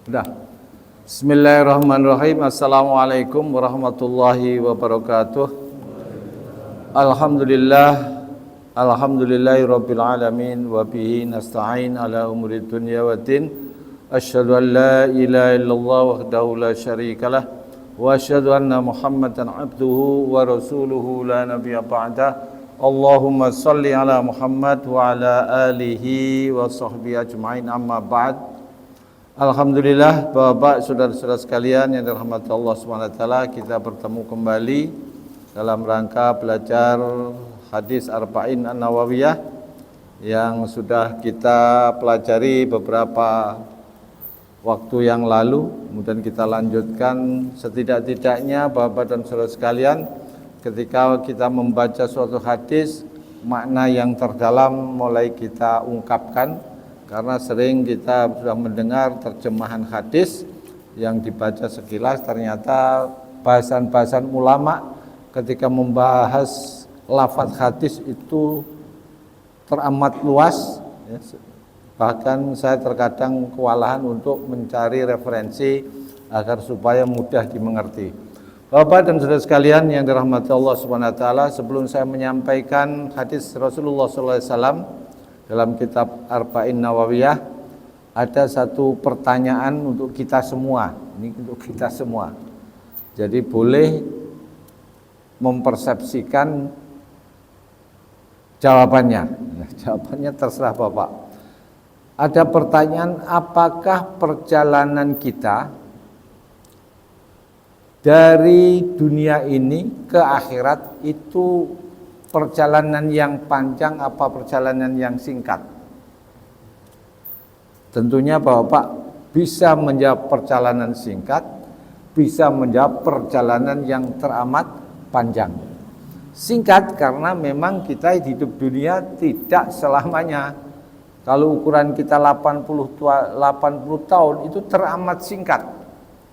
Udah. Bismillahirrahmanirrahim. Assalamualaikum warahmatullahi wabarakatuh. Alhamdulillahirabbil alamin wa bihi nasta'in ala umuri dunya waddin. Asyhadu an la ilaha illallah wahdahu la syarikalah wa asyhadu anna Muhammadan abduhu wa rasuluhu la nabiyya ba'dah. Allahumma salli ala Muhammad wa ala alihi wa sahbihi ajma'in, amma ba'd. Alhamdulillah, Bapak, saudara-saudara sekalian yang dirahmati Allah SWT, kita bertemu kembali dalam rangka belajar hadis Arba'in An-Nawawiyah yang sudah kita pelajari beberapa waktu yang lalu. Kemudian kita lanjutkan setidak-tidaknya, Bapak dan saudara sekalian, ketika kita membaca suatu hadis, makna yang terdalam mulai kita ungkapkan. Karena sering kita sudah mendengar terjemahan hadis yang dibaca sekilas, ternyata bahasan-bahasan ulama ketika membahas lafaz hadis itu teramat luas, ya. Bahkan saya terkadang kewalahan untuk mencari referensi agar supaya mudah dimengerti. Bapak dan saudara sekalian yang dirahmati Allah SWT, sebelum saya menyampaikan hadis Rasulullah SAW dalam kitab Arba'in Nawawiyah, ada satu pertanyaan untuk kita semua. Ini untuk kita semua. Jadi boleh mempersepsikan jawabannya. Nah, jawabannya terserah Bapak. Ada pertanyaan, apakah perjalanan kita dari dunia ini ke akhirat itu perjalanan yang panjang apa perjalanan yang singkat? Tentunya Bapak bisa menjawab perjalanan singkat, bisa menjawab perjalanan yang teramat panjang. Singkat karena memang kita hidup dunia tidak selamanya. Kalau ukuran kita 80 tahun itu teramat singkat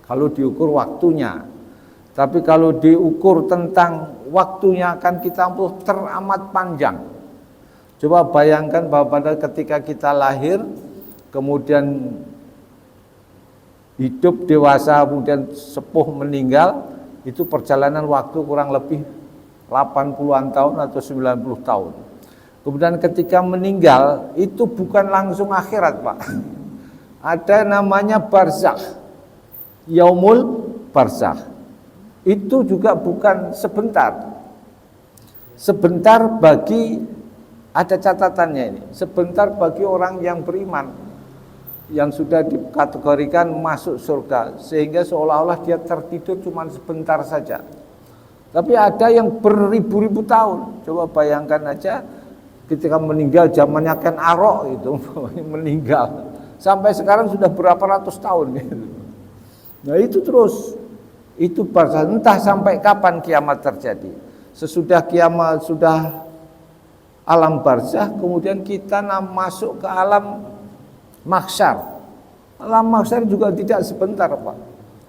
kalau diukur waktunya. Tapi kalau diukur tentang waktunya akan kita ampuh teramat panjang. Coba bayangkan bahwa pada ketika kita lahir, kemudian hidup dewasa, kemudian sepuh meninggal, itu perjalanan waktu kurang lebih 80-an tahun atau 90 tahun. Kemudian ketika meninggal, itu bukan langsung akhirat, Pak. Ada namanya barzakh, yaumul barzakh. Itu juga bukan sebentar. Sebentar bagi, ada catatannya ini, sebentar bagi orang yang beriman, yang sudah dikategorikan masuk surga, sehingga seolah-olah dia tertidur cuma sebentar saja. Tapi ada yang beribu-ribu tahun. Coba bayangkan aja ketika meninggal, zamannya Ken Arok itu meninggal. Sampai sekarang sudah berapa ratus tahun gitu. Nah itu terus. Itu barzakh, entah sampai kapan kiamat terjadi. Sesudah kiamat, sudah alam barzakh, kemudian kita masuk ke alam mahsyar. Alam mahsyar juga tidak sebentar, Pak.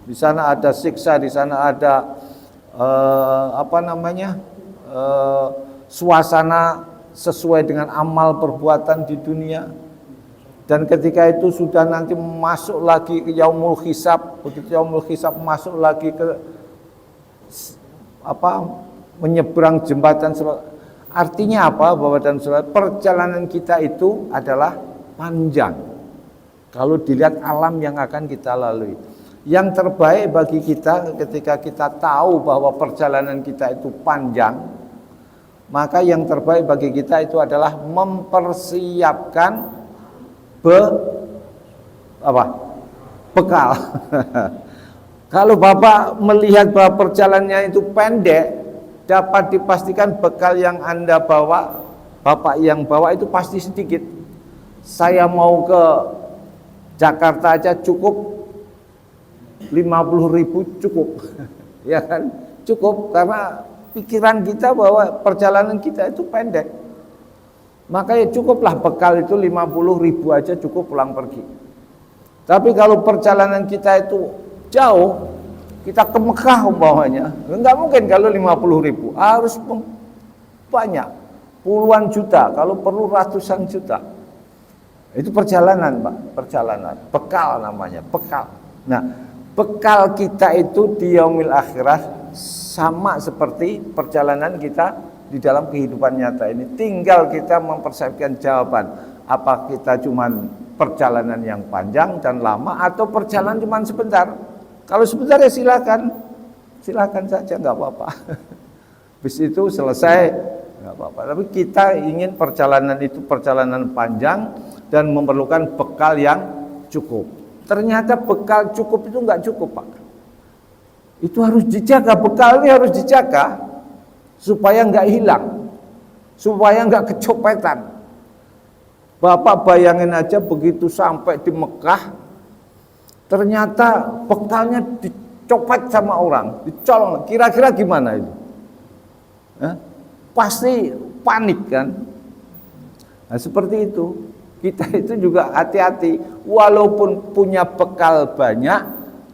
Di sana ada siksa, di sana ada suasana sesuai dengan amal perbuatan di dunia. Dan ketika itu sudah nanti masuk lagi ke yaumul hisab, begitu yaumul hisab masuk lagi ke menyeberang jembatan. Artinya apa, Bapak dan Saudara? Perjalanan kita itu adalah panjang. Kalau dilihat alam yang akan kita lalui. Yang terbaik bagi kita ketika kita tahu bahwa perjalanan kita itu panjang, maka yang terbaik bagi kita itu adalah mempersiapkan bekal. Kalau Bapak melihat bahwa perjalanannya itu pendek, dapat dipastikan bekal yang Anda bawa, Bapak yang bawa itu pasti sedikit. Saya mau ke Jakarta aja cukup 50.000 cukup. Ya kan? Cukup karena pikiran kita bahwa perjalanan kita itu pendek. Makanya cukuplah bekal itu 50.000 aja cukup pulang pergi. Tapi kalau perjalanan kita itu jauh, kita ke Mekah umpamanya, enggak mungkin kalau 50.000, harus banyak, puluhan juta, kalau perlu ratusan juta. Itu perjalanan, Pak, perjalanan. Bekal namanya, bekal. Nah, bekal kita itu di yaumil akhirah sama seperti perjalanan kita di dalam kehidupan nyata ini. Tinggal kita mempersiapkan jawaban. Apa kita cuman perjalanan yang panjang dan lama atau perjalanan cuman sebentar? Kalau sebentar ya silakan saja, nggak apa-apa. Habis itu selesai, nggak apa-apa. Tapi kita ingin perjalanan itu perjalanan panjang dan memerlukan bekal yang cukup. Ternyata bekal cukup itu nggak cukup, Pak. Itu harus dijaga, bekal ini harus dijaga supaya nggak hilang, supaya nggak kecopetan. Bapak bayangin aja begitu sampai di Mekah, ternyata bekalnya dicopet sama orang, dicolong. Kira-kira gimana itu? Pasti panik kan? Nah, seperti itu. Kita itu juga hati-hati, walaupun punya bekal banyak,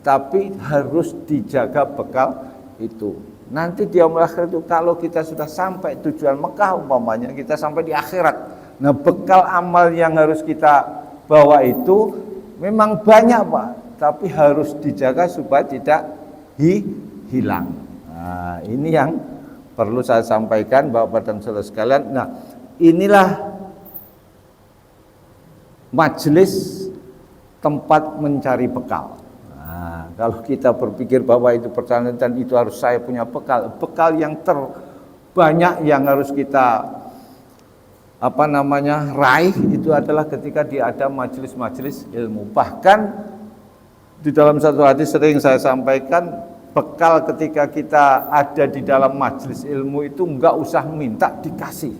tapi harus dijaga bekal itu. Nanti di yaumul akhir itu kalau kita sudah sampai tujuan Mekah umpamanya, kita sampai di akhirat. Nah, bekal amal yang harus kita bawa itu memang banyak, Pak, tapi harus dijaga supaya tidak hilang. Nah, ini yang perlu saya sampaikan Bapak dan Saudara sekalian. Nah, inilah majelis tempat mencari bekal. Nah, kalau kita berpikir bahwa itu perjalanan dan itu harus saya punya bekal, bekal yang terbanyak yang harus kita raih itu adalah ketika dia ada majelis-majelis ilmu. Bahkan di dalam satu hadis sering saya sampaikan, bekal ketika kita ada di dalam majelis ilmu itu enggak usah minta, dikasih.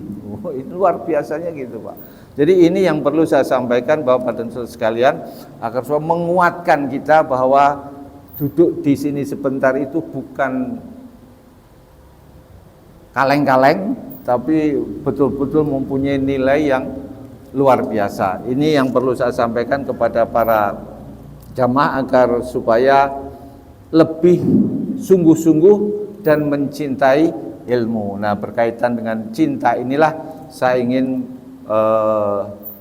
Itu luar biasanya gitu, Pak. Jadi ini yang perlu saya sampaikan Bapak dan Saudara sekalian, agar supaya menguatkan kita bahwa duduk di sini sebentar itu bukan kaleng-kaleng, tapi betul-betul mempunyai nilai yang luar biasa. Ini yang perlu saya sampaikan kepada para jamaah agar supaya lebih sungguh-sungguh dan mencintai ilmu. Nah, berkaitan dengan cinta inilah saya ingin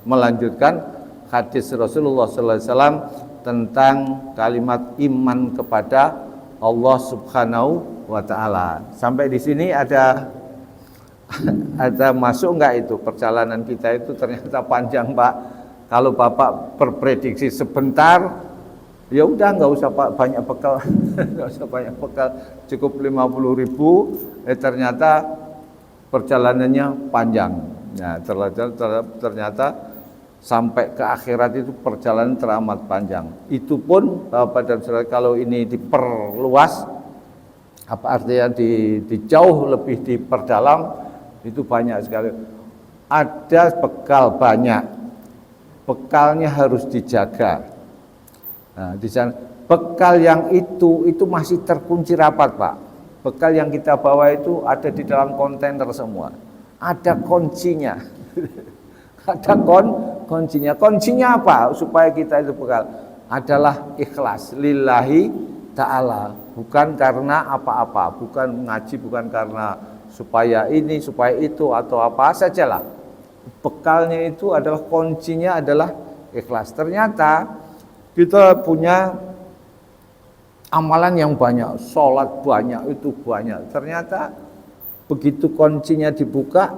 melanjutkan hadis Rasulullah SAW tentang kalimat iman kepada Allah Subhanahu wa Ta'ala. Sampai di sini ada masuk enggak itu perjalanan kita itu ternyata panjang, Pak. Kalau Bapak berprediksi sebentar, ya udah nggak usah banyak bekal, nggak usah banyak bekal, cukup 50.000. Ternyata perjalanannya panjang. Nah, ternyata sampai ke akhirat itu perjalanan teramat panjang. Itu pun Bapak dan Saudara, kalau ini diperluas, apa artinya dijauh lebih diperdalam, itu banyak sekali. Ada bekal banyak, bekalnya harus dijaga. Nah, di sana bekal yang itu masih terkunci rapat, Pak. Bekal yang kita bawa itu ada di dalam kontainer semua. Ada kuncinya. Ada kuncinya. Kuncinya apa? Supaya kita itu bekal adalah ikhlas lillahi ta'ala, bukan karena apa-apa, bukan ngaji, bukan karena supaya ini, supaya itu atau apa sajalah. Bekalnya itu adalah kuncinya adalah ikhlas. Ternyata kita punya amalan yang banyak, sholat banyak, itu banyak. Ternyata begitu kuncinya dibuka,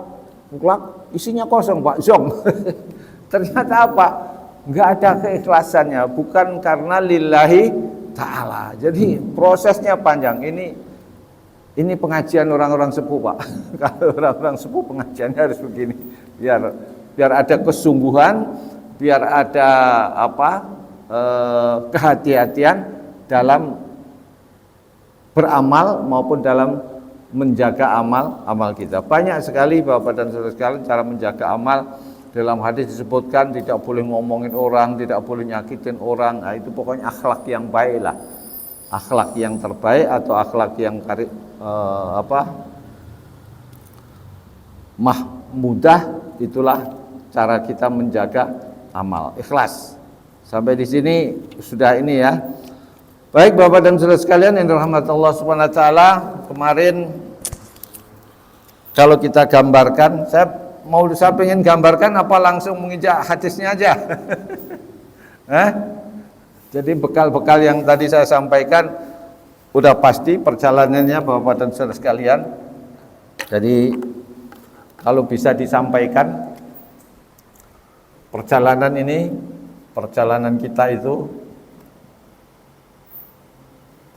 isinya kosong, Pak, zong. Ternyata apa? Enggak ada keikhlasannya, bukan karena lillahi ta'ala. Jadi prosesnya panjang. Ini pengajian orang-orang sepuh, Pak. Kalau orang-orang sepuh pengajiannya harus begini. Biar ada kesungguhan, biar ada kehati-hatian dalam beramal maupun dalam menjaga amal kita. Banyak sekali Bapak dan Saudara sekalian cara menjaga amal. Dalam hadis disebutkan tidak boleh ngomongin orang, tidak boleh nyakitin orang. Nah, itu pokoknya akhlak yang baik lah. Akhlak yang terbaik atau akhlak yang mudah, itulah cara kita menjaga amal. Ikhlas. Sampai di sini sudah ini ya. Baik Bapak dan Saudara sekalian yang dirahmati Allah Subhanahu wa taala, kemarin kalau kita gambarkan, saya mau saya pengen gambarkan apa langsung menginjak hadisnya aja? Jadi bekal-bekal yang tadi saya sampaikan udah pasti perjalanannya Bapak dan Saudara sekalian. Jadi kalau bisa disampaikan perjalanan ini, perjalanan kita itu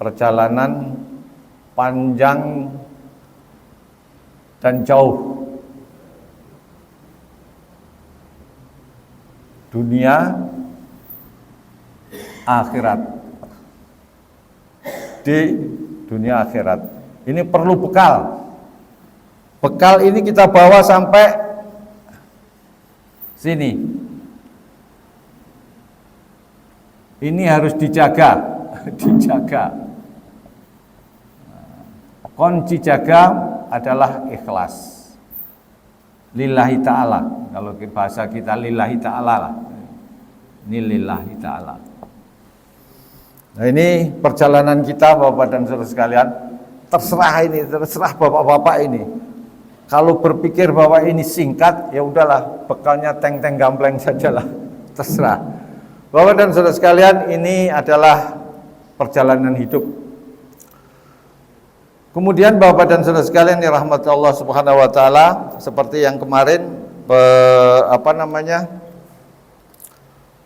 perjalanan panjang dan jauh. Dunia akhirat. Di dunia akhirat. Ini perlu bekal. Bekal ini kita bawa sampai sini. Ini harus dijaga, dijaga. Kunci jaga adalah ikhlas. Lillahi ta'ala. Kalau bahasa kita lillahi ta'ala lah. Ini lillahi ta'ala. Nah ini perjalanan kita Bapak dan Saudara sekalian. Terserah bapak-bapak ini. Kalau berpikir bahwa ini singkat, ya udahlah, bekalnya teng-teng gampleng sajalah. Terserah. Bapak dan Saudara sekalian, ini adalah perjalanan hidup. Kemudian Bapak dan Saudara sekalian yang rahmat Allah Subhanahu wa taala, seperti yang kemarin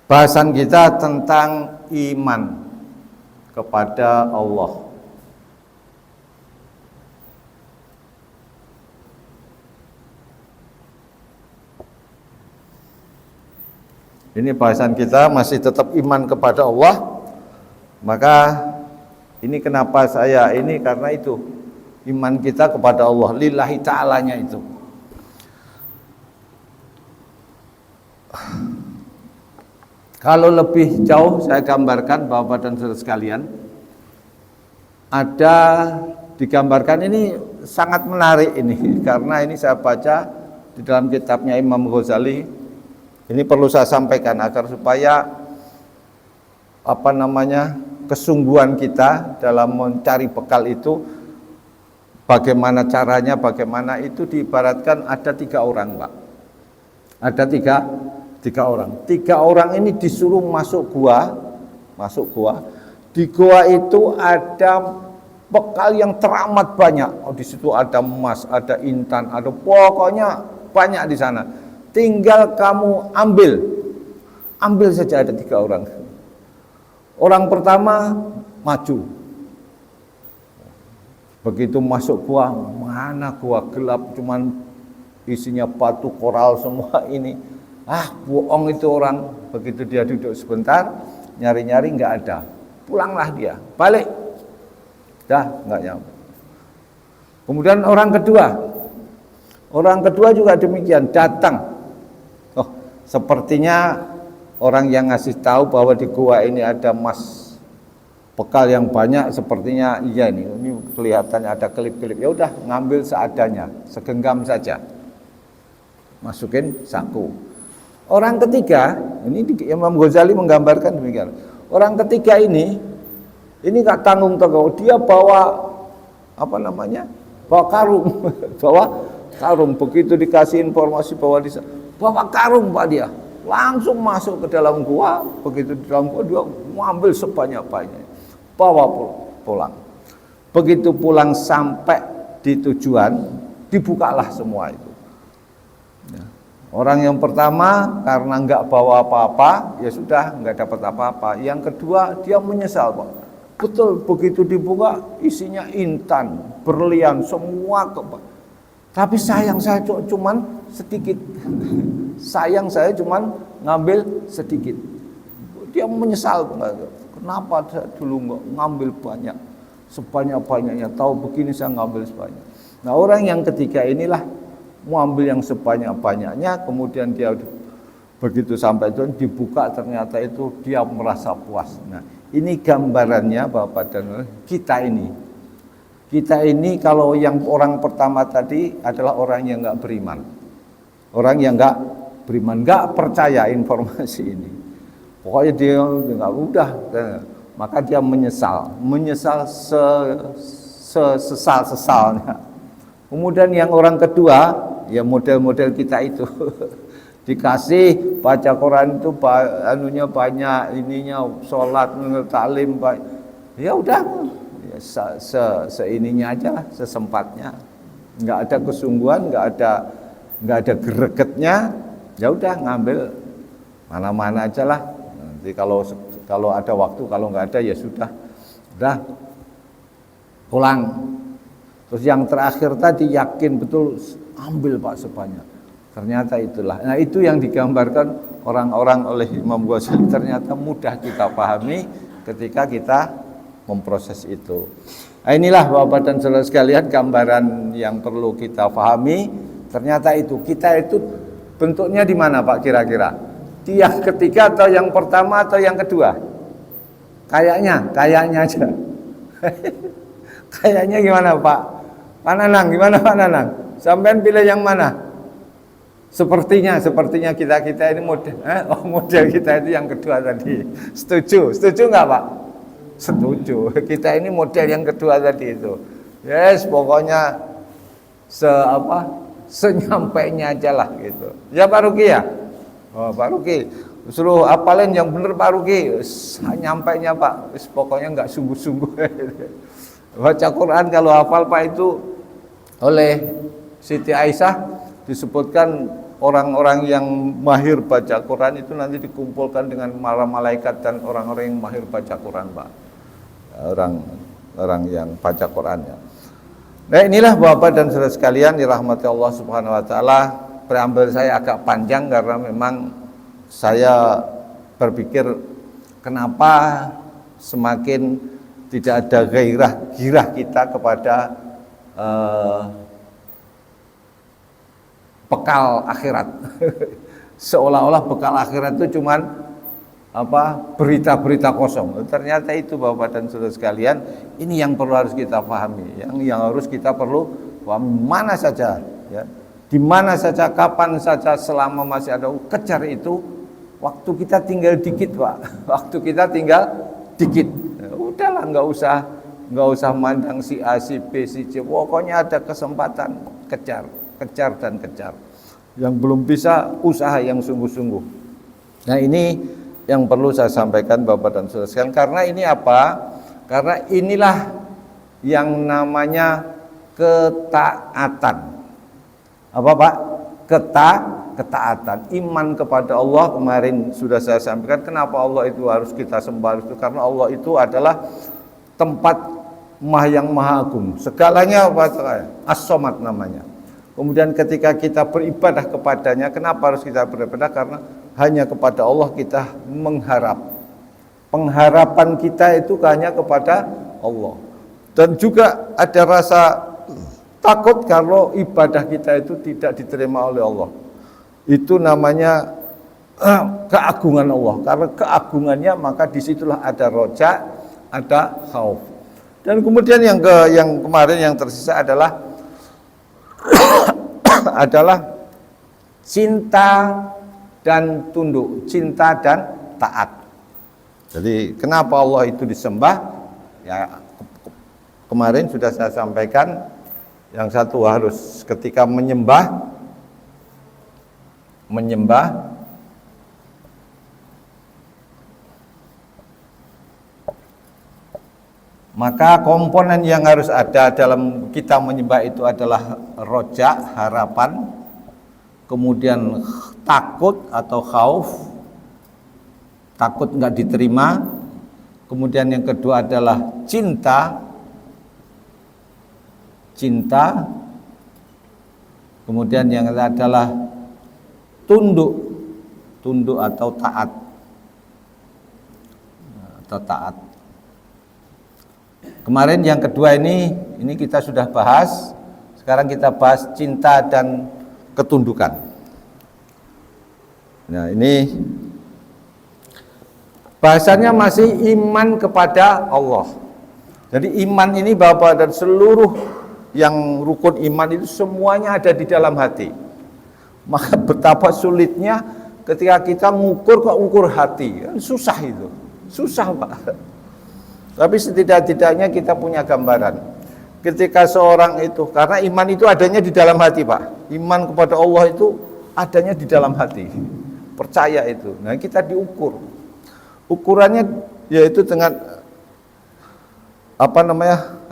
bahasan kita tentang iman kepada Allah. Ini bahasan kita masih tetap iman kepada Allah. Maka ini kenapa saya ini, karena itu iman kita kepada Allah, lillahi ta'alanya itu. Kalau lebih jauh saya gambarkan Bapak dan Saudara sekalian, ada digambarkan, ini sangat menarik ini karena ini saya baca di dalam kitabnya Imam Ghazali. Ini perlu saya sampaikan agar supaya kesungguhan kita dalam mencari bekal itu, bagaimana caranya, bagaimana itu diibaratkan ada 3 orang, Pak. Ada tiga orang. 3 orang ini disuruh masuk gua. Di gua itu ada bekal yang teramat banyak. Oh, di situ ada emas, ada intan, ada pokoknya banyak di sana. Tinggal kamu ambil saja. Ada 3 orang. Orang pertama maju. Begitu masuk gua, mana gua gelap, cuman isinya batu koral semua ini. Bohong itu orang. Begitu dia duduk sebentar, nyari-nyari nggak ada. Pulanglah dia, balik. Dah nggak nyampe. Kemudian orang kedua juga demikian, datang. Oh, sepertinya orang yang ngasih tahu bahwa di gua ini ada emas, bekal yang banyak, sepertinya iya ini kelihatannya ada kelip-kelip. Ya udah, ngambil seadanya, segenggam saja, masukin saku. Orang ketiga, ini Imam Ghazali menggambarkan demikian. Orang ketiga ini nggak tanggung-tanggung, dia bawa bawa karung, bawa karung. Begitu dikasih informasi bahwa bawa karung, Pak, dia langsung masuk ke dalam gua. Begitu di dalam gua dia mengambil sebanyak-banyaknya, bawa pulang. Begitu pulang sampai di tujuan, dibukalah semua itu. Orang yang pertama karena nggak bawa apa-apa, ya sudah nggak dapat apa-apa. Yang kedua dia menyesal, Pak. Betul, begitu dibuka isinya intan, berlian, semua. Tapi sayang saya cuman sedikit. Sayang saya cuman ngambil sedikit. Dia menyesal, kenapa saya dulu nggak ngambil banyak, sebanyak-banyaknya. Tahu begini saya ngambil sebanyak. Nah, orang yang ketiga inilah mau ambil yang sebanyak-banyaknya, kemudian dia begitu sampai itu dibuka, ternyata itu dia merasa puas. Nah, ini gambarannya Bapak dan kita ini. Kita ini kalau yang orang pertama tadi adalah orang yang nggak beriman, orang yang nggak beriman, nggak percaya informasi ini. Pokoknya dia nggak udah, maka dia menyesal sesal-sesalnya. Kemudian yang orang kedua, ya model-model kita itu. Dikasih baca Quran itu anunya banyak, ininya sholat, taklim, ya udah, ya, seininya aja lah, sesempatnya, nggak ada kesungguhan, nggak ada gregetnya, ya udah ngambil mana-mana aja lah. Nanti kalau ada waktu, kalau nggak ada ya sudah pulang. Terus yang terakhir tadi yakin betul, ambil Pak sebanyak. Ternyata itulah. Nah, itu yang digambarkan orang-orang oleh Imam Ghazali, ternyata mudah kita pahami ketika kita memproses itu. Nah, inilah Bapak dan Saudara sekalian gambaran yang perlu kita pahami. Ternyata itu kita itu bentuknya di mana Pak kira-kira? Di yang ketiga atau yang pertama atau yang kedua? Kayaknya aja. Kayaknya gimana Pak? Pak Nanang, gimana Pak Nanang? Sampean pilih yang mana? Sepertinya kita ini model, model kita itu yang kedua tadi. Setuju nggak Pak? Setuju. Kita ini model yang kedua tadi itu. Yes, pokoknya senyampainya aja lah gitu. Ya Pak Ruki ya? Oh Pak Ruki, suruh apalin yang bener Pak Ruki. Nyampainya Pak, pokoknya nggak sungguh-sungguh. Baca Quran kalau hafal Pak itu oleh Siti Aisyah disebutkan orang-orang yang mahir baca Quran itu nanti dikumpulkan dengan para malaikat dan orang-orang yang mahir baca Quran Pak. Orang yang baca Qurannya. Nah inilah Bapak dan Saudara sekalian dirahmati Allah Subhanahu Wa Taala. Preambel saya agak panjang karena memang saya berpikir kenapa semakin tidak ada girah kita kepada bekal akhirat. Seolah-olah bekal akhirat itu cuman berita-berita kosong. Ternyata itu Bapak dan Saudara sekalian, ini yang perlu harus kita pahami, yang harus kita perlu pahami mana saja ya. Di mana saja, kapan saja, selama masih ada, kejar itu. Waktu kita tinggal dikit Pak. Waktu kita tinggal dikit. Udahlah, nggak usah mandang si A, si B, si C. Pokoknya ada kesempatan, kejar dan kejar. Yang belum bisa, usaha yang sungguh-sungguh. Nah ini yang perlu saya sampaikan Bapak dan Saudara sekalian. Karena ini apa? Karena inilah yang namanya ketaatan. Apa Pak? Ketaatan, iman kepada Allah. Kemarin sudah saya sampaikan kenapa Allah itu harus kita sembah itu, karena Allah itu adalah tempat yang maha agung, segalanya As-Somad namanya. Kemudian ketika kita beribadah kepadanya, kenapa harus kita beribadah? Karena hanya kepada Allah kita mengharap. Pengharapan kita itu hanya kepada Allah. Dan juga ada rasa takut kalau ibadah kita itu tidak diterima oleh Allah. Itu namanya keagungan Allah. Karena keagungannya maka disitulah ada roja, ada khauf. Dan kemudian yang kemarin yang tersisa adalah cinta dan tunduk, cinta dan taat. Jadi kenapa Allah itu disembah? Ya kemarin sudah saya sampaikan, yang satu harus ketika menyembah maka komponen yang harus ada dalam kita menyembah itu adalah roja, harapan, kemudian takut atau khauf, takut nggak diterima, kemudian yang kedua adalah cinta, kemudian yang adalah tunduk atau taat. Kemarin yang kedua ini kita sudah bahas. Sekarang kita bahas cinta dan ketundukan. Nah, ini bahasanya masih iman kepada Allah. Jadi iman ini Bapak dan seluruh yang rukun iman itu semuanya ada di dalam hati. Maka betapa sulitnya ketika kita ukur hati. Susah itu. Susah Pak. Tapi setidak-tidaknya kita punya gambaran. ketika seorang itu, karena iman itu adanya di dalam hati, Pak. Iman kepada Allah itu adanya di dalam hati. Percaya itu. Nah, kita diukur. Ukurannya yaitu dengan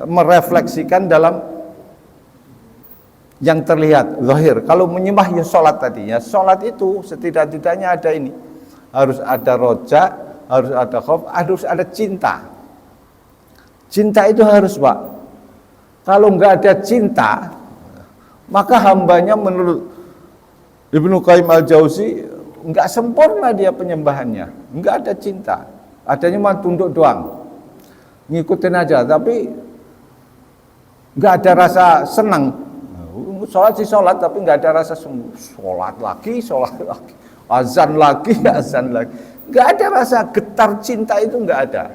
merefleksikan dalam yang terlihat, zahir. Kalau menyembah ya sholat tadi, ya sholat itu setidak-tidaknya ada ini. Harus ada roja, harus ada khauf, harus ada cinta. Cinta itu harus, Pak. Kalau nggak ada cinta, maka hambanya menurut Ibnu Qayyim al-Jauzi nggak sempurna dia penyembahannya. Nggak ada cinta, adanya cuma tunduk doang, ngikutin aja, tapi nggak ada rasa senang. Sholat sih sholat, tapi nggak ada rasa sembuh. Sholat lagi, azan lagi, nggak ada rasa getar cinta, itu nggak ada.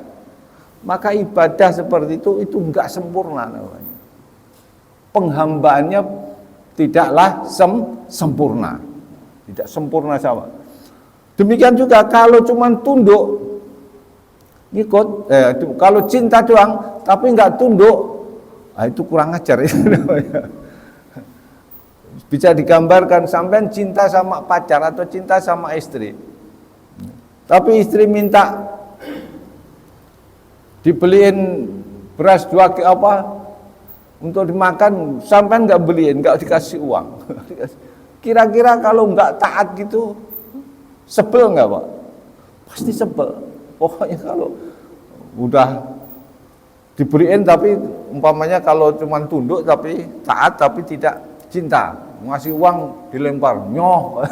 Maka ibadah seperti itu nggak sempurna namanya. Penghambaannya tidaklah sempurna, tidak sempurna sama. Demikian juga kalau cuma tunduk, ngikut, kalau cinta doang tapi nggak tunduk, itu kurang ajar itu namanya. Bisa digambarkan sampean cinta sama pacar atau cinta sama istri, tapi istri minta dibeliin beras 2 untuk dimakan, sampean nggak beliin, nggak dikasih uang. Kira-kira kalau nggak taat gitu, sebel nggak, Pak? Pasti sebel. Pokoknya kalau udah dibeliin tapi umpamanya kalau cuma tunduk tapi taat tapi tidak cinta, ngasih uang dilempar, nyoh.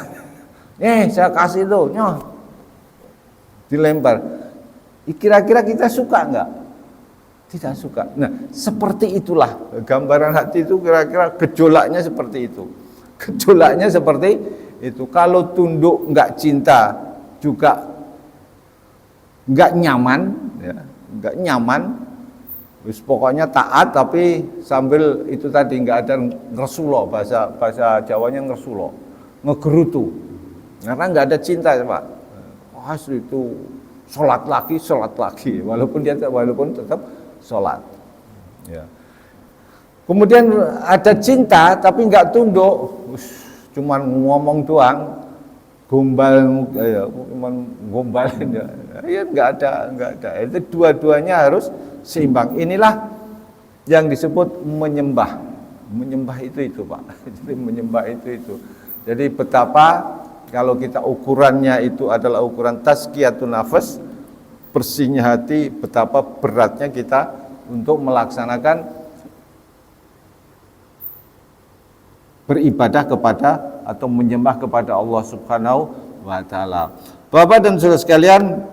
Saya kasih tuh, nyoh. Dilempar. Kira-kira kita suka enggak? Tidak suka. Nah, seperti itulah gambaran hati itu, kira-kira gejolaknya seperti itu. Gejolaknya seperti itu. Kalau tunduk enggak cinta, juga enggak nyaman, ya, enggak nyaman. Wis pokoknya taat tapi sambil itu tadi enggak ada ngersulo, bahasa Jawanya ngersulo, ngegerutu. Karena enggak ada cinta, Pak. Asli itu sholat lagi, walaupun tetap sholat. Ya. Kemudian ada cinta tapi nggak tunduk, cuman ngomong doang, cuman gombalin ya, nggak ada. Itu dua-duanya harus seimbang. Inilah yang disebut menyembah itu, Pak. Jadi menyembah itu. Jadi betapa kalau kita ukurannya itu adalah ukuran tazkiyatun nafas, bersihnya hati, betapa beratnya kita untuk melaksanakan beribadah kepada atau menyembah kepada Allah Subhanahu wa taala. Bapak dan Saudara sekalian,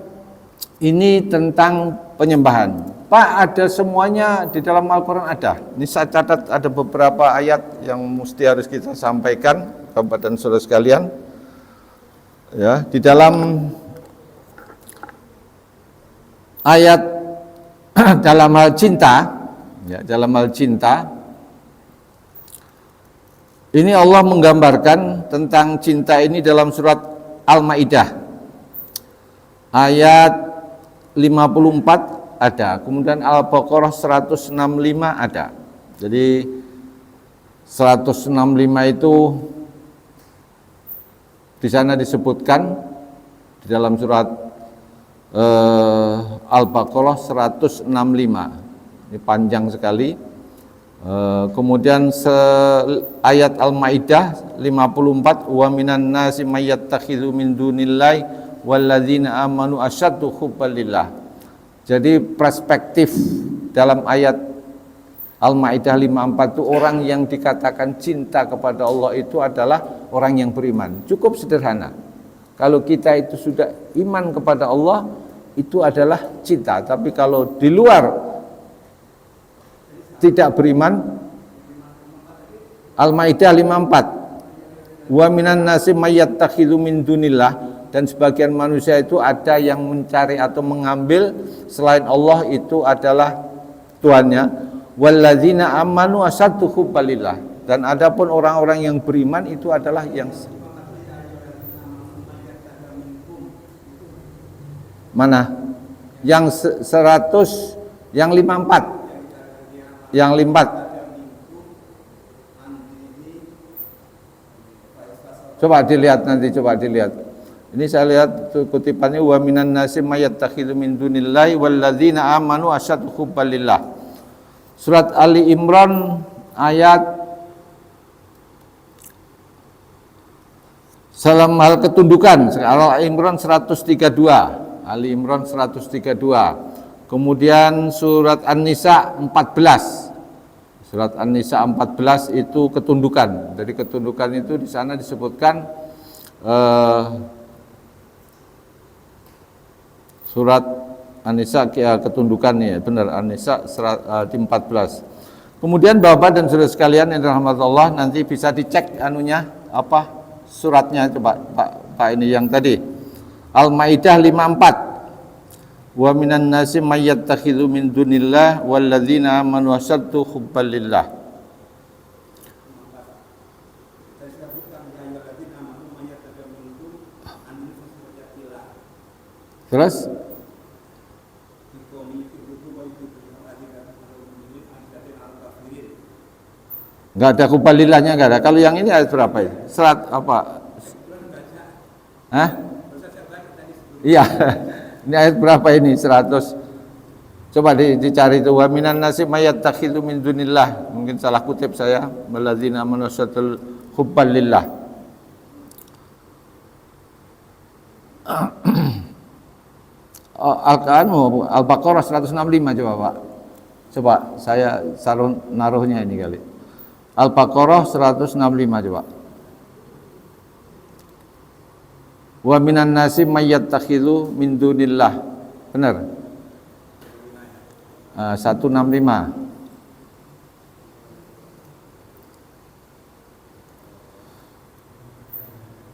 ini tentang penyembahan. Pak, ada semuanya di dalam Al-Qur'an ada. Ini saya catat ada beberapa ayat yang mesti harus kita sampaikan, Bapak dan Saudara sekalian. Ya, di dalam ayat dalam hal cinta, ya, dalam hal cinta ini Allah menggambarkan tentang cinta ini dalam surat Al-Maidah ayat 54 ada, kemudian Al-Baqarah 165 ada. Jadi 165 itu di sana disebutkan di dalam surat Al-Baqarah 165. Ini panjang sekali. Kemudian ayat Al-Maidah 54, wa minan nasi may yattakhidhu min dunillahi walladzina amanu asyaddu hubban lillah. Jadi perspektif dalam ayat Al-Maidah 54 itu orang yang dikatakan cinta kepada Allah itu adalah orang yang beriman. Cukup sederhana. Kalau kita itu sudah iman kepada Allah, itu adalah cinta. Tapi kalau di luar tidak beriman, Al-Maidah 54, wa minan nasi may yattakhidhu min dunillah, dan sebagian manusia itu ada yang mencari atau mengambil selain Allah itu adalah Tuhannya. Walladzina amanu asyaddu hubban lillah, dan adapun orang-orang yang beriman itu adalah yang mana? Yang 100, yang 54. Yang limpat. Coba dilihat nanti, coba dilihat. Ini saya lihat kutipannya wa minan nasi mayattakhidhu min dunillahi walladzina amanu asyaddu hubban lillah. Surat Ali Imran ayat salam hal ketundukan. Ali Imran 132. Ali Imran 132. Kemudian surat An-Nisa 14. Surat An-Nisa 14 itu ketundukan. Dari ketundukan itu di sana disebutkan surat An-Nisa ketundukan ya, benar An-Nisa 14. Kemudian Bapak dan Saudara sekalian yang dirahmati Allah, nanti bisa dicek anunya apa suratnya coba Pak ini yang tadi. Al-Maidah 54. Wa minan nasi may yattakhidhu min dunillah walladzina amanu asyaddu hubban lillah. Terus nggak ada kubalilahnya, nggak ada. Kalau yang ini ayat berapa ya? Serat apa? Hah? Iya. Ini ayat berapa ini? 100. Coba dicari itu. Wa minan nasi may yattakhidhu min dunillah. Mungkin salah kutip saya. Walladzina amanu asyaddu hubban lillah. Al-Baqarah 165 coba Pak. Coba saya naruhnya ini kali. Al-Baqarah 165 coba. Wa minan nasi may yattakhidhu min dunillah. Benar. 165.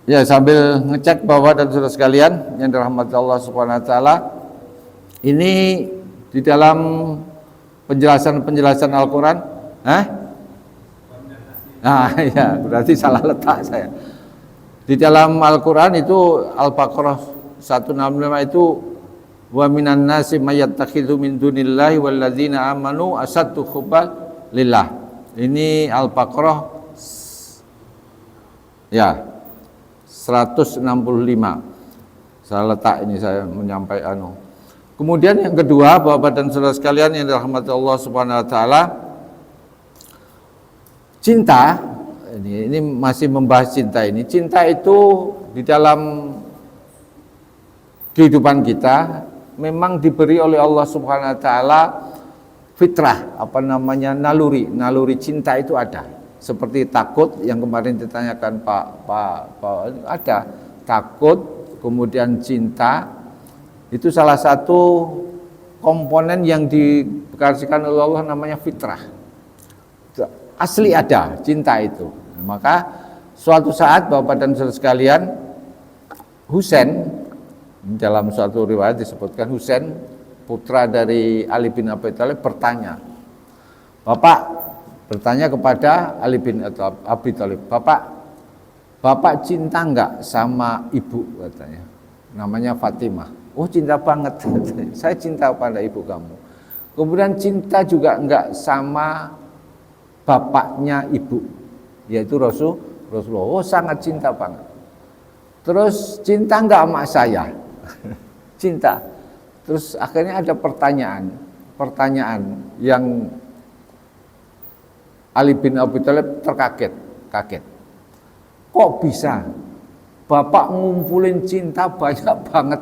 Ya, sambil ngecek bahwa dan saudara sekalian yang dirahmati Allah Subhanahu wa taala, ini di dalam penjelasan Al-Qur'an, nah, ya, berarti salah letak saya. Di dalam Al-Qur'an itu Al-Baqarah 165 itu wa minan nasi may yattakhidhu min dunillahi walladzina amanu asyaddu hubban lillah. Ini Al-Baqarah ya 165. Saya letak ini saya menyampaikan. Kemudian yang kedua, Bapak dan Saudara sekalian yang dirahmati Allah Subhanahu wa taala, cinta ini masih membahas cinta ini. Cinta itu di dalam kehidupan kita memang diberi oleh Allah Subhanahu wa taala fitrah, naluri cinta itu ada. Seperti takut yang kemarin ditanyakan Pak ada takut, kemudian cinta, itu salah satu komponen yang dikasihkan oleh Allah namanya fitrah. Asli ada cinta itu. Maka suatu saat Bapak dan Saudara sekalian, Husain, dalam suatu riwayat disebutkan Husain putra dari Ali bin Abi Thalib bertanya kepada Ali bin Abi Thalib, Bapak cinta enggak sama ibu, katanya, namanya Fatimah. Oh, cinta banget. Saya cinta pada ibu kamu. Kemudian cinta juga enggak sama bapaknya ibu, yaitu Rasulullah. Oh, sangat cinta banget. Terus cinta enggak sama saya? Cinta. Terus akhirnya ada pertanyaan yang Ali bin Abi Thalib kaget. Kok bisa Bapak ngumpulin cinta banyak banget?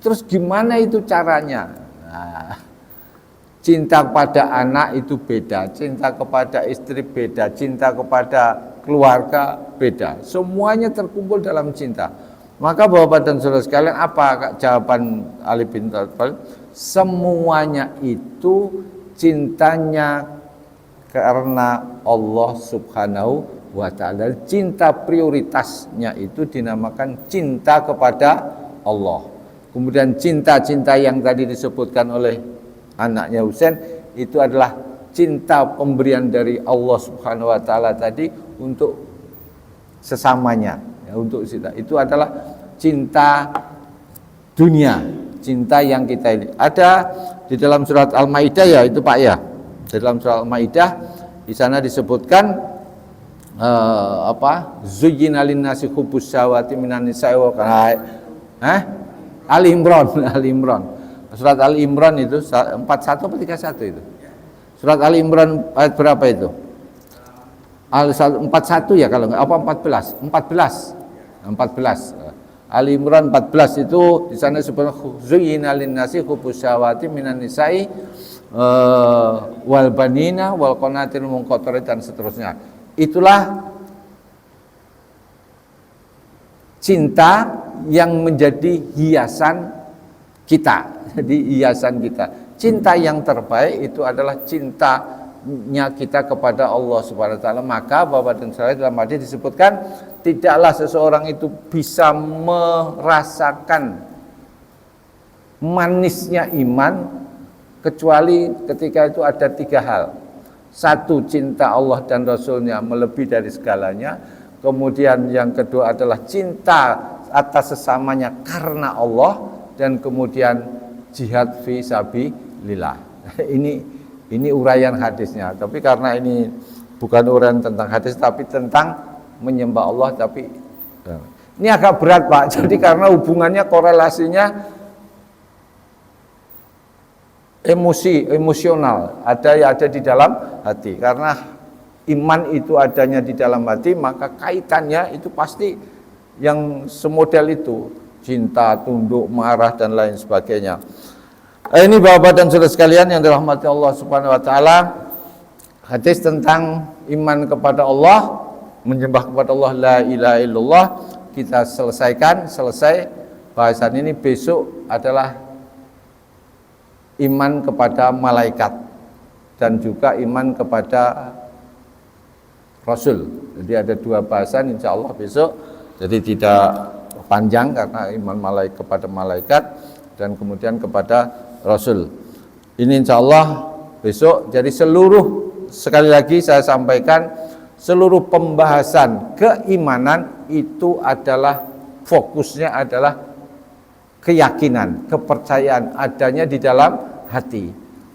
Terus gimana itu caranya? Nah, cinta kepada anak itu beda, cinta kepada istri beda, cinta kepada keluarga beda. Semuanya terkumpul dalam cinta. Maka Bapak dan Saudara sekalian, apa jawaban Ali bin Abi Thalib? Semuanya itu cintanya karena Allah Subhanahu wa ta'ala. Cinta prioritasnya itu dinamakan cinta kepada Allah. Kemudian cinta-cinta yang tadi disebutkan oleh anaknya Husain itu adalah cinta pemberian dari Allah Subhanahu wa ta'ala tadi untuk sesamanya, ya, untuk kita. Itu adalah cinta dunia, cinta yang kita ini. Ada di dalam surat Al-Maidah ya, itu Pak ya. dalam surah Al-Maidah di sana disebutkan zuyyina lin-nasi hubbus syahawati minan nisa'i wa Ali Imran. Surat Ali Imran itu 41 atau 31 itu? Surat Ali Imran ayat berapa itu? Al 41 ya kalau enggak, apa 14? 14. Ali Imran 14 itu di sana sebenarnya zuyyina lin-nasi hubbus syahawati minan nisa'i wal banina wal qanatir muqattarat dan seterusnya. Itulah cinta yang menjadi hiasan kita. Jadi hiasan kita. Cinta yang terbaik itu adalah cintanya kita kepada Allah Subhanahu wa taala. Maka Bapak dan Saudara dalam hadis disebutkan tidaklah seseorang itu bisa merasakan manisnya iman kecuali ketika itu ada 3 hal. 1, cinta Allah dan Rasulnya melebihi dari segalanya. Kemudian yang kedua adalah cinta atas sesamanya karena Allah. Dan kemudian jihad fi sabilillah. Ini uraian hadisnya. Tapi karena ini bukan uraian tentang hadis tapi tentang menyembah Allah, tapi ini agak berat Pak. Jadi karena hubungannya korelasinya emosional, ada di dalam hati. Karena iman itu adanya di dalam hati, maka kaitannya itu pasti yang semodel itu, cinta, tunduk, marah dan lain sebagainya. Ini Bapak dan Saudara sekalian yang dirahmati Allah Subhanahu wa taala, hadis tentang iman kepada Allah, menyembah kepada Allah, la ilaha illallah, kita selesai bahasan ini. Besok adalah iman kepada malaikat dan juga iman kepada Rasul. Jadi ada 2 bahasan insya Allah besok. Jadi tidak panjang karena iman kepada malaikat dan kemudian kepada Rasul. Ini insya Allah besok. Jadi sekali lagi saya sampaikan, seluruh pembahasan keimanan itu adalah fokusnya adalah keyakinan, kepercayaan adanya di dalam hati.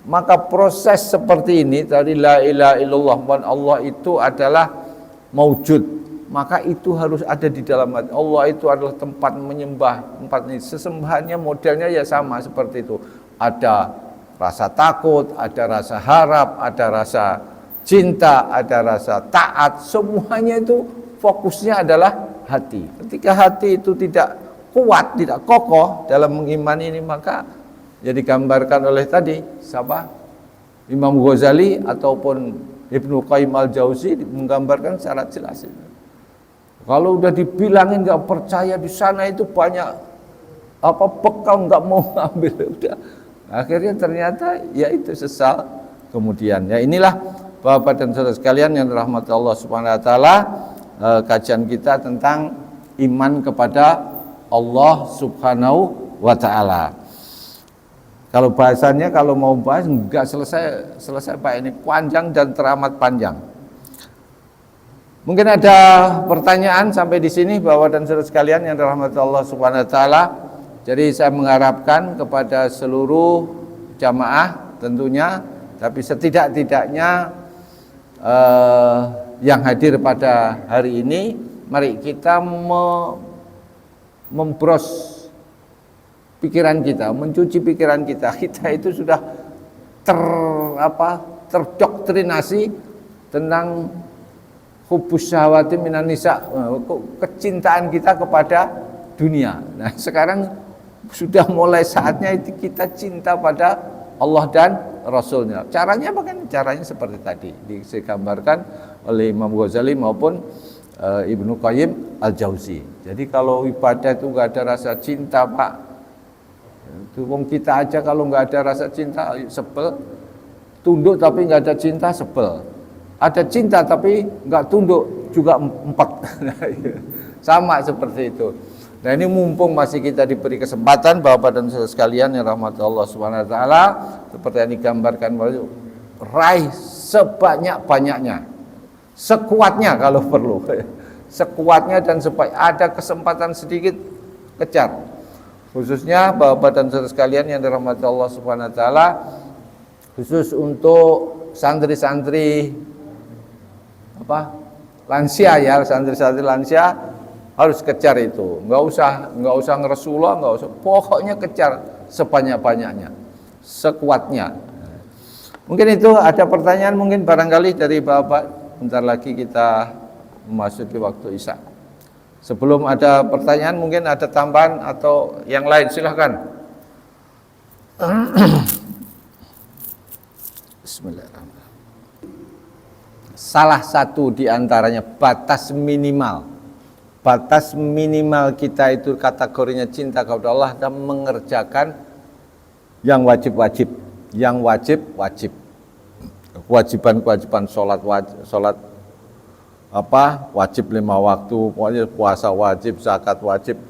Maka proses seperti ini tadi la ilaha illallah, Allah itu adalah maujud, maka itu harus ada di dalam hati. Allah itu adalah tempat menyembah, tempat ini sesembahannya modelnya ya sama seperti itu. Ada rasa takut, ada rasa harap, ada rasa cinta, ada rasa taat, semuanya itu fokusnya adalah hati. Ketika hati itu tidak kuat, tidak kokoh dalam mengimani ini, maka ya digambarkan oleh tadi siapa? Imam Ghazali ataupun Ibnu Qayyim al-Jauzi menggambarkan secara jelas itu. Kalau udah dibilangin nggak percaya di sana itu banyak bekal nggak mau ambil, udah akhirnya ternyata ya itu sesal kemudian. Ya inilah Bapak dan Saudara sekalian yang dirahmati Allah Subhanahu wa taala, kajian kita tentang iman kepada Allah Subhanahu wa taala. Kalau bahasanya kalau mau bahas enggak selesai Pak, ini panjang dan teramat panjang. Mungkin ada pertanyaan sampai di sini Bapak dan Saudara sekalian yang dirahmati Allah Subhanahu wa taala. Jadi saya mengharapkan kepada seluruh jamaah tentunya, tapi setidak-tidaknya yang hadir pada hari ini, mari kita membros pikiran kita, mencuci pikiran kita. Kita itu sudah terdoktrinasi tentang hubbus syahawati minan nisa, kecintaan kita kepada dunia. Nah, sekarang sudah mulai saatnya itu kita cinta pada Allah dan Rasulnya. Caranya bagaimana? Caranya seperti tadi digambarkan oleh Imam Ghazali maupun Ibnu Qayyim al-Jauzi. Jadi kalau ibadah itu nggak ada rasa cinta Pak, itu kita aja kalau nggak ada rasa cinta sebel, tunduk tapi nggak ada cinta sebel, ada cinta tapi nggak tunduk juga empet. Sama seperti itu. Nah ini mumpung masih kita diberi kesempatan Bapak dan Saudara sekalian yang rahmat Allah Subhanahu wa taala, seperti yang digambarkan, raih sebanyak-banyaknya, sekuatnya kalau perlu, sekuatnya, dan supaya ada kesempatan sedikit kejar. Khususnya Bapak dan Saudara sekalian yang dirahmati Allah Subhanahu wa taala, khusus untuk santri-santri lansia ya, santri-santri lansia harus kejar itu. Nggak usah ngeresullah, nggak usah. Pokoknya kejar sebanyak-banyaknya, sekuatnya. Mungkin itu ada pertanyaan mungkin barangkali dari Bapak. Bentar lagi kita memasuki waktu Isya. Sebelum ada pertanyaan mungkin ada tambahan atau yang lain, silahkan. Bismillahirrahmanirrahim. Salah satu di antaranya batas minimal kita itu kategorinya cinta kepada Allah dan mengerjakan yang wajib-wajib, kewajiban sholat wajib 5 waktu, pokoknya puasa wajib, zakat wajib,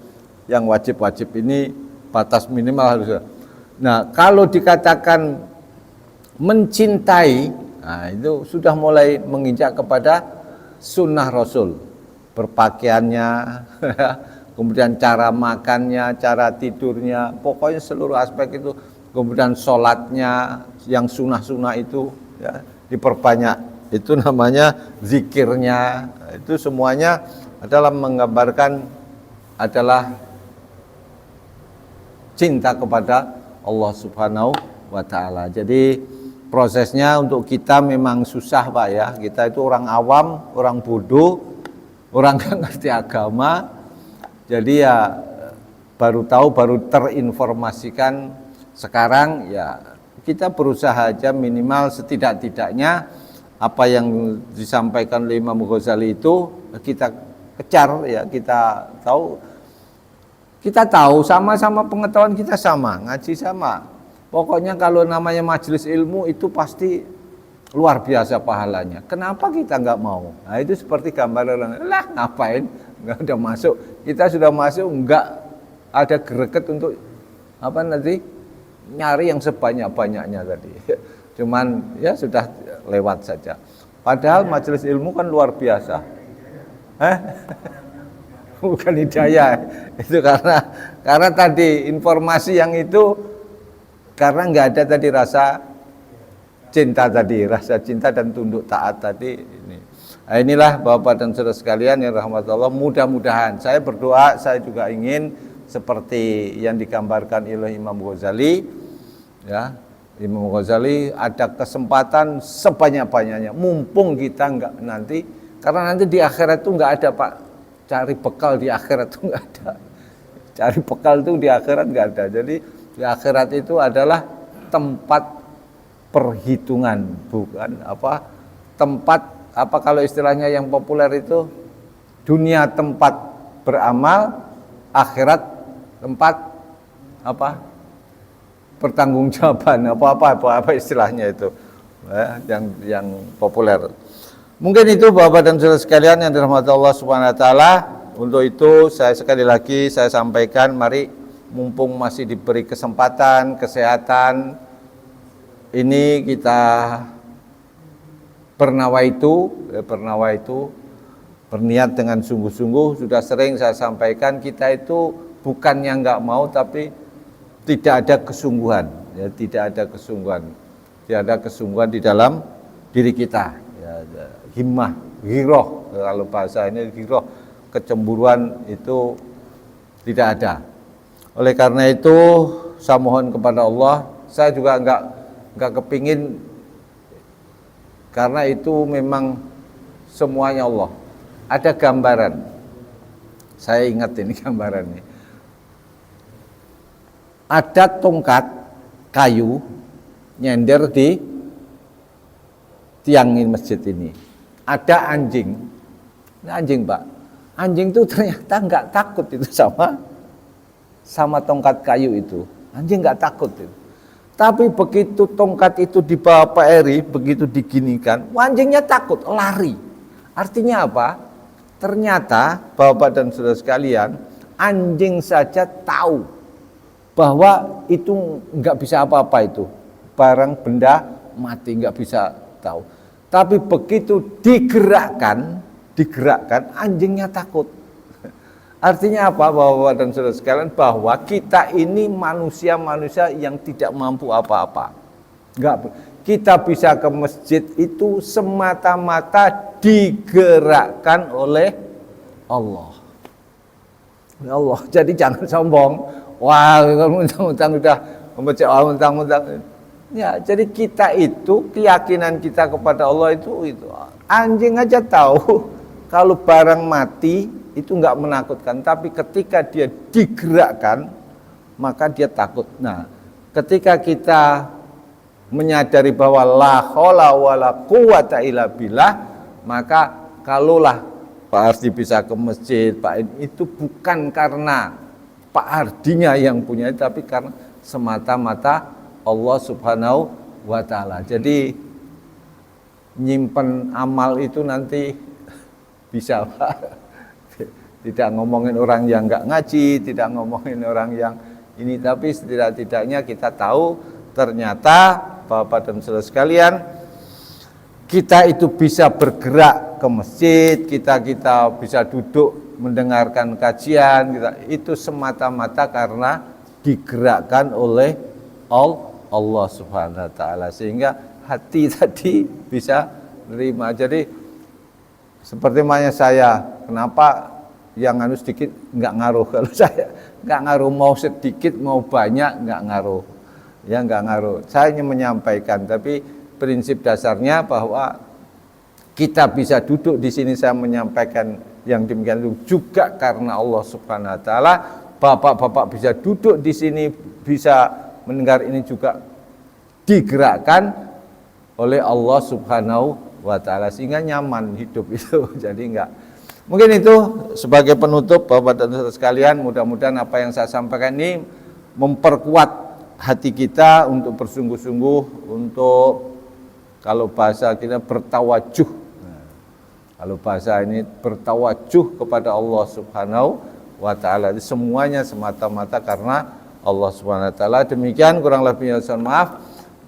yang wajib ini batas minimal harus. Nah, kalau dikatakan mencintai, nah itu sudah mulai menginjak kepada sunnah Rasul, berpakaiannya, kemudian cara makannya, cara tidurnya, pokoknya seluruh aspek itu, kemudian sholatnya, yang sunnah-sunnah itu ya, diperbanyak. Itu namanya zikirnya, itu semuanya adalah menggambarkan adalah cinta kepada Allah Subhanahu wa Ta'ala. Jadi prosesnya untuk kita memang susah Pak ya. Kita itu orang awam, orang bodoh, orang nggak ngerti agama. Jadi ya baru tahu, baru terinformasikan sekarang ya. Kita berusaha aja minimal setidak-tidaknya apa yang disampaikan oleh Imam Ghazali itu kita kejar ya, kita tahu sama-sama pengetahuan kita sama, ngaji sama. Pokoknya kalau namanya majelis ilmu itu pasti luar biasa pahalanya. Kenapa kita nggak mau? Nah itu seperti gambar orang, lah ngapain? Nggak udah masuk. Kita sudah masuk, nggak ada greget untuk nanti nyari yang sebanyak-banyaknya tadi. Cuman ya sudah lewat saja. Padahal majelis ilmu kan luar biasa. Bukan hidayah. Itu karena tadi informasi yang itu karena nggak ada tadi rasa cinta dan tunduk taat tadi ini. Nah, inilah Bapak dan Saudara sekalian yang rahmat Allah, mudah-mudahan saya berdoa, saya juga ingin seperti yang digambarkan oleh Imam Ghazali ya. Imam Ghazali ada kesempatan sebanyak-banyaknya, mumpung kita enggak nanti, karena nanti di akhirat itu enggak ada Pak, cari bekal di akhirat itu enggak ada, cari bekal itu di akhirat enggak ada. Jadi di akhirat itu adalah tempat perhitungan, bukan tempat kalau istilahnya yang populer itu dunia tempat beramal, akhirat tempat pertanggungjawaban apa istilahnya itu yang populer. Mungkin itu Bapak dan Saudara sekalian yang dirahmati Allah Subhanahu wa taala. Untuk itu saya sekali lagi saya sampaikan, mari mumpung masih diberi kesempatan, kesehatan ini kita berniat dengan sungguh-sungguh. Sudah sering saya sampaikan, kita itu bukan yang nggak mau, tapi tidak ada kesungguhan, ya, tidak ada kesungguhan di dalam diri kita, ya, himmah, ghiroh, kalau bahasa ini ghiroh, kecemburuan itu tidak ada. Oleh karena itu saya mohon kepada Allah, saya juga enggak kepingin, karena itu memang semuanya Allah. Ada gambaran, saya ingat ini gambaran ini. Ada tongkat kayu nyender di tiang masjid ini. Ada anjing. Ini anjing Pak. Anjing itu ternyata nggak takut itu sama tongkat kayu itu. Anjing nggak takut itu. Tapi begitu tongkat itu dibawa Pak Eri, begitu diginikan, anjingnya takut, lari. Artinya apa? Ternyata Bapak dan Saudara sekalian, anjing saja tahu bahwa itu nggak bisa apa-apa, itu barang benda mati, nggak bisa tahu. Tapi begitu digerakkan anjingnya takut. Artinya apa Bapak dan Saudara sekalian? Bahwa kita ini manusia yang tidak mampu apa-apa. kita bisa ke masjid itu semata-mata digerakkan oleh Allah. Ya Allah, jadi jangan sombong. Wah, kalau mentang-mentang udah membaca mentang-mentang. Ya, jadi kita itu keyakinan kita kepada Allah itu anjing aja tahu kalau barang mati itu enggak menakutkan, tapi ketika dia digerakkan maka dia takut. Nah, ketika kita menyadari bahwa la haula wala quwata illa billah, maka kalaulah Pak Ardi bisa ke masjid, itu bukan karena Pak Ardinya yang punya, tapi karena semata-mata Allah Subhanahu wa Ta'ala. Jadi nyimpen amal itu nanti bisa, Pak. Tidak ngomongin orang yang enggak ngaji, tidak ngomongin orang yang ini, tapi setidak-tidaknya kita tahu ternyata Bapak dan Saudara sekalian, kita itu bisa bergerak ke masjid, kita bisa duduk mendengarkan kajian, itu semata-mata karena digerakkan oleh Allah Subhanahu wa Ta'ala, sehingga hati tadi bisa menerima. Jadi seperti makanya saya, kenapa yang sedikit nggak ngaruh, kalau saya nggak ngaruh, mau sedikit mau banyak nggak ngaruh, ya nggak ngaruh. Saya hanya menyampaikan, tapi prinsip dasarnya bahwa kita bisa duduk di sini, saya menyampaikan yang demikian itu juga karena Allah Subhanahu wa Ta'ala. Bapak-bapak bisa duduk di sini, bisa mendengar ini juga digerakkan oleh Allah Subhanahu wa Ta'ala, sehingga nyaman hidup itu. Jadi enggak. Mungkin itu sebagai penutup Bapak dan Saudara sekalian, mudah-mudahan apa yang saya sampaikan ini memperkuat hati kita untuk bersungguh-sungguh, untuk kalau bahasa kita bertawajuh. Kalau bahasa ini bertawajuh kepada Allah Subhanahu wa Ta'ala. Semuanya semata-mata karena Allah Subhanahu wa Ta'ala. Demikian kurang lebihnya, mohon maaf.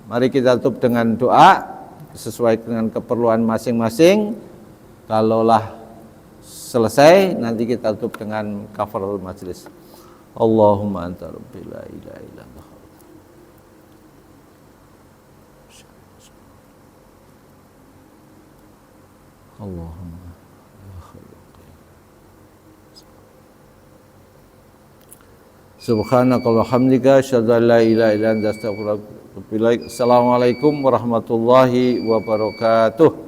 Mari kita tutup dengan doa sesuai dengan keperluan masing-masing. Kalaulah selesai, nanti kita tutup dengan kafaratul majlis. Allahumma anta rabbi la ilaha illa anta. Allahumma subhanakallahumma hamdika asyhadu an la ilaha illa anta astaghfiruka wa atubu ilaik. Assalamualaikum warahmatullahi wabarakatuh.